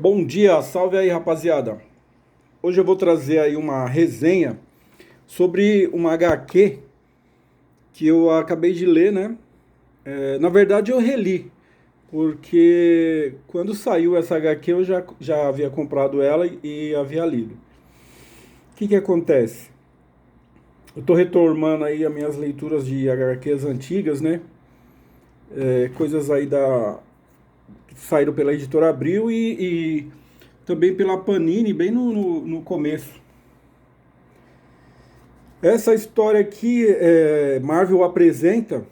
Bom dia, salve aí rapaziada. Hoje eu vou trazer aí uma resenha sobre uma HQ que eu acabei de ler, né? Na verdade eu reli, porque quando saiu essa HQ eu já havia comprado ela e havia lido. O que acontece? Eu tô retomando aí as minhas leituras de HQs antigas, né? Coisas aí que saíram pela editora Abril e também pela Panini, bem no começo. Essa história aqui, Marvel apresenta,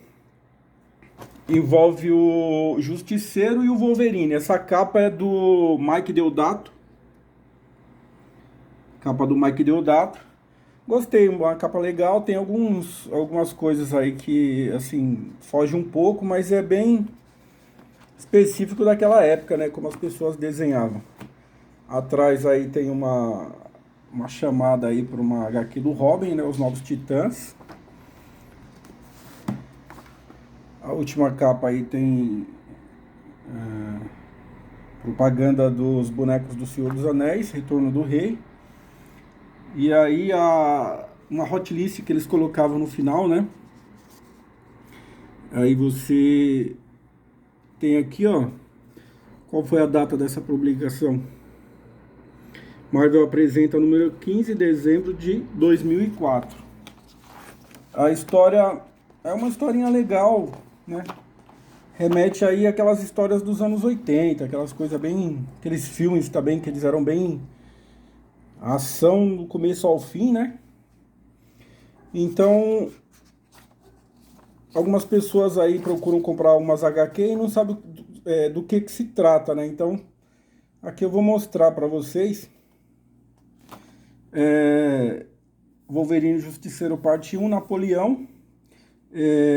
envolve o Justiceiro e o Wolverine. Essa capa é do Mike Deodato, capa do Mike Deodato. Gostei, uma capa legal, tem algumas coisas aí que, assim, foge um pouco, mas é bem específico daquela época, né, como as pessoas desenhavam. Atrás aí tem uma chamada aí para uma HQ do Robin, né, Os Novos Titãs. A última capa aí tem propaganda dos bonecos do Senhor dos Anéis, Retorno do Rei. E aí uma hotlist que eles colocavam no final, né? Aí você tem aqui, ó, qual foi a data dessa publicação? Marvel apresenta número 15 de dezembro de 2004. A história é uma historinha legal, né? Remete aí àquelas histórias dos anos 80, aquelas coisas bem, aqueles filmes também que eles eram bem ação do começo ao fim, né? Então, algumas pessoas aí procuram comprar umas HQ e não sabem do que se trata, né? Então, aqui eu vou mostrar para vocês. É, Wolverine Justiceiro parte 1, Napoleão,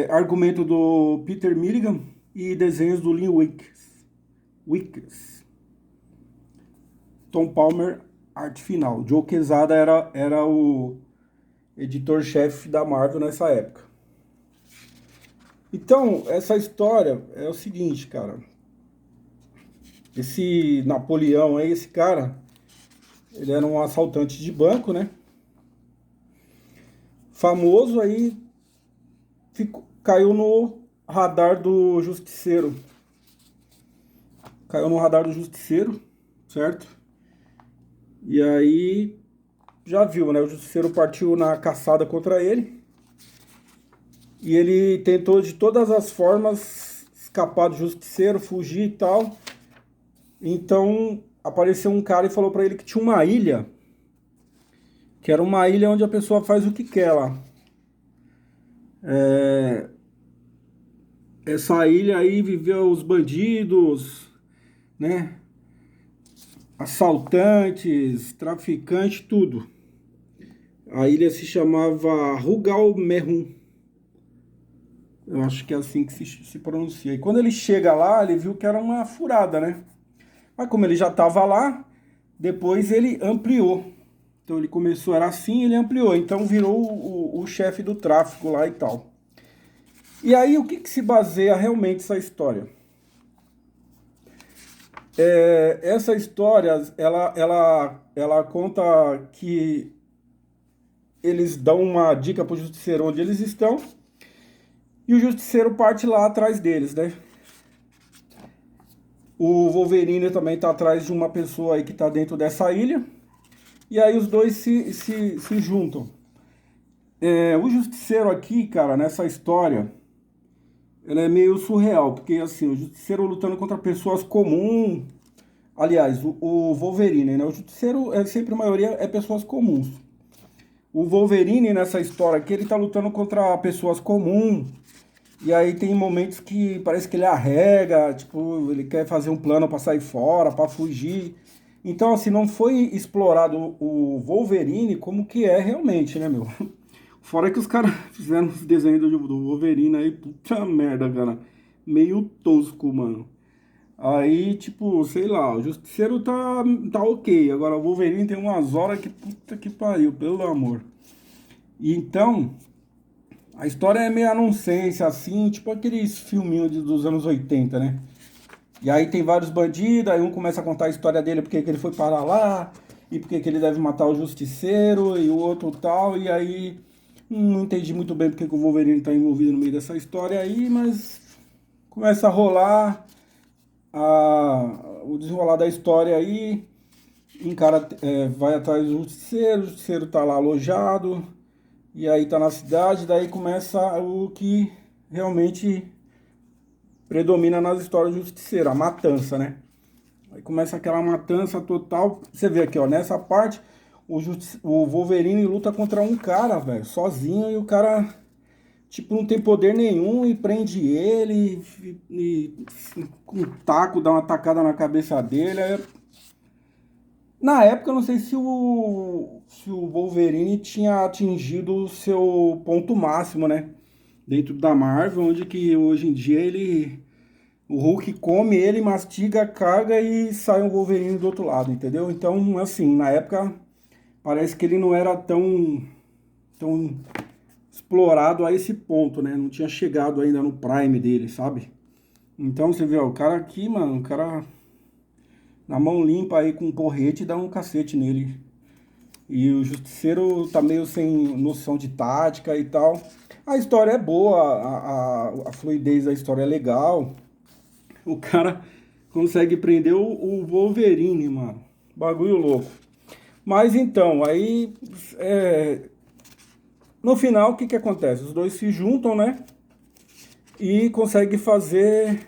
argumento do Peter Milligan e desenhos do Lin Wickes. Tom Palmer, arte final. Joe Quesada era o editor-chefe da Marvel nessa época. Então, essa história é o seguinte, cara. Esse Napoleão aí, esse cara, ele era um assaltante de banco, né? Famoso aí, caiu no radar do Justiceiro. Caiu no radar do Justiceiro, certo? E aí, já viu, né? O Justiceiro partiu na caçada contra ele. E ele tentou de todas as formas escapar do Justiceiro, fugir e tal. Então apareceu um cara e falou pra ele que tinha uma ilha, que era uma ilha onde a pessoa faz o que quer lá. Essa ilha aí viveu os bandidos, né? Assaltantes, traficantes, tudo. A ilha se chamava Rugal Merrum. Eu acho que é assim que se pronuncia. E quando ele chega lá, ele viu que era uma furada, né? Mas como ele já estava lá, depois ele ampliou. Então ele começou, era assim, ele ampliou. Então virou o chefe do tráfico lá e tal. E aí o que se baseia realmente essa história? Essa história, ela conta que eles dão uma dica pro justiceiro onde eles estão e o justiceiro parte lá atrás deles, né? O Wolverine também tá atrás de uma pessoa aí que tá dentro dessa ilha. E aí os dois se juntam. O Justiceiro aqui, cara, nessa história, ela é meio surreal, porque assim, o Justiceiro lutando contra pessoas comuns. Aliás, o Wolverine, né? O Justiceiro é sempre a maioria é pessoas comuns. O Wolverine nessa história aqui, ele tá lutando contra pessoas comuns. E aí tem momentos que parece que ele arrega, tipo, ele quer fazer um plano pra sair fora, pra fugir. Então, assim, não foi explorado o Wolverine como que é realmente, né, meu? Fora que os caras fizeram os desenhos do Wolverine aí, puta merda, cara. Meio tosco, mano. Aí, tipo, sei lá, o Justiceiro tá ok. Agora o Wolverine tem umas horas que puta que pariu, pelo amor. E então, a história é meio nonsense, assim, tipo aqueles filminhos dos anos 80, né? E aí tem vários bandidos, aí um começa a contar a história dele, porque que ele foi parar lá, e porque que ele deve matar o Justiceiro, e o outro tal, e aí não entendi muito bem porque que o Wolverine tá envolvido no meio dessa história aí, mas começa a rolar o desenrolar da história aí, vai atrás do Justiceiro, o Justiceiro tá lá alojado, e aí tá na cidade, daí começa o que realmente predomina nas histórias do Justiceiro, a matança, né? Aí começa aquela matança total. Você vê aqui, ó, nessa parte, o Wolverine luta contra um cara, velho, sozinho, e o cara, tipo, não tem poder nenhum e prende ele, com um taco dá uma tacada na cabeça dele. Na época, eu não sei se o Wolverine tinha atingido o seu ponto máximo, né? Dentro da Marvel, onde que hoje em dia o Hulk come ele, mastiga, caga e sai um Wolverine do outro lado, entendeu? Então, assim, na época, parece que ele não era tão explorado a esse ponto, né? Não tinha chegado ainda no prime dele, sabe? Então, você vê, ó, o cara aqui, mano, o cara na mão limpa aí com um porrete dá um cacete nele. E o Justiceiro tá meio sem noção de tática e tal. A história é boa, a fluidez da história é legal. O cara consegue prender o Wolverine, mano. Bagulho louco. Mas então, aí no final o que que acontece? Os dois se juntam, né? E conseguem fazer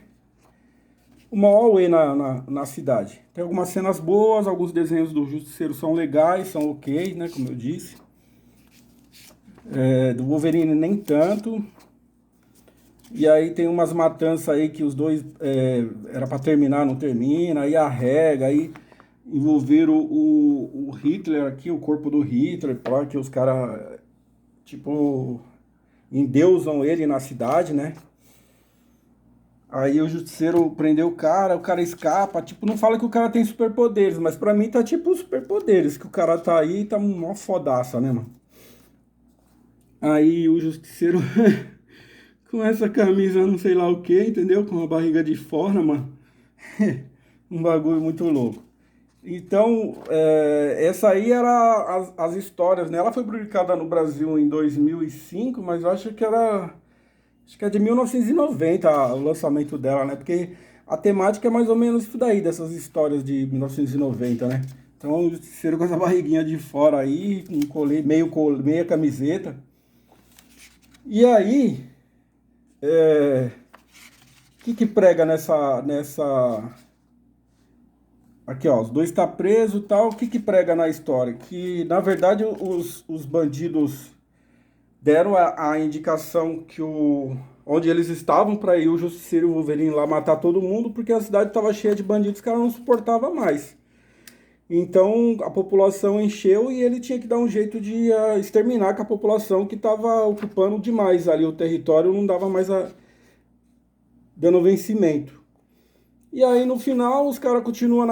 uma all-way na cidade. Tem algumas cenas boas, alguns desenhos do Justiceiro são legais, são ok, né? Como eu disse. Do Wolverine nem tanto. E aí tem umas matanças aí que os dois era pra terminar, não termina, aí arrega, aí envolveram o Hitler aqui, o corpo do Hitler, porque os caras, tipo, endeusam ele na cidade, né? Aí o Justiceiro prendeu o cara escapa, tipo, não fala que o cara tem superpoderes, mas pra mim tá tipo superpoderes, que o cara tá aí e tá mó fodaça, né, mano? Aí o Justiceiro com essa camisa não sei lá o que, entendeu? Com a barriga de fora, mano. Um bagulho muito louco. Então, essa aí era as histórias, né? Ela foi publicada no Brasil em 2005, mas eu acho que era... Acho que é de 1990 o lançamento dela, né? Porque a temática é mais ou menos isso daí, dessas histórias de 1990, né? Então, o Justiceiro com essa barriguinha de fora aí, com meia camiseta. E aí, o que prega nessa... Aqui, ó, os dois tá preso e tal. O que prega na história? Que, na verdade, os bandidos deram a indicação que onde eles estavam para ir o Justiceiro e o Wolverine lá matar todo mundo, porque a cidade estava cheia de bandidos que ela não suportava mais. Então a população encheu e ele tinha que dar um jeito de exterminar com a população que estava ocupando demais ali o território, não dava mais dando vencimento. E aí no final os caras continuam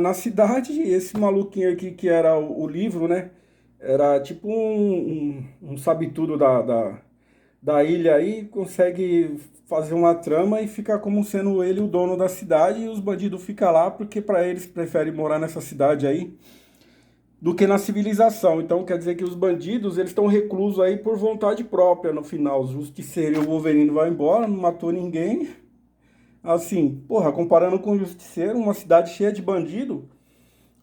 na cidade, e esse maluquinho aqui que era o livro, né? Era tipo um sabe-tudo da ilha aí, consegue fazer uma trama e ficar como sendo ele o dono da cidade, e os bandidos ficam lá porque para eles preferem morar nessa cidade aí do que na civilização. Então quer dizer que os bandidos eles estão reclusos aí por vontade própria no final. Os Justiceiro e o Wolverine vai embora, não matou ninguém. Assim, porra, comparando com o Justiceiro, uma cidade cheia de bandido,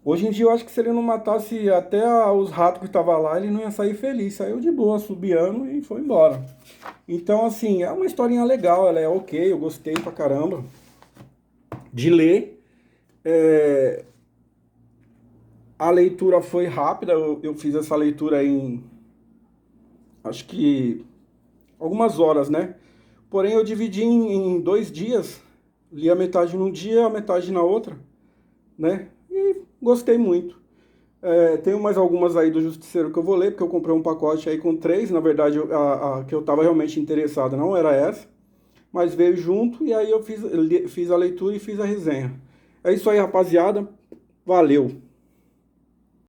hoje em dia eu acho que se ele não matasse até os ratos que estavam lá, ele não ia sair feliz. Saiu de boa, subiando e foi embora. Então, assim, é uma historinha legal, ela é ok, eu gostei pra caramba de ler. A leitura foi rápida, eu fiz essa leitura em, acho que, algumas horas, né? Porém, eu dividi em 2 dias, li a metade num dia, a metade na outra, né? E gostei muito. Tenho mais algumas aí do Justiceiro que eu vou ler, porque eu comprei um pacote aí com 3. Na verdade, a que eu estava realmente interessado não era essa, mas veio junto e aí eu fiz a leitura e fiz a resenha. É isso aí, rapaziada. Valeu!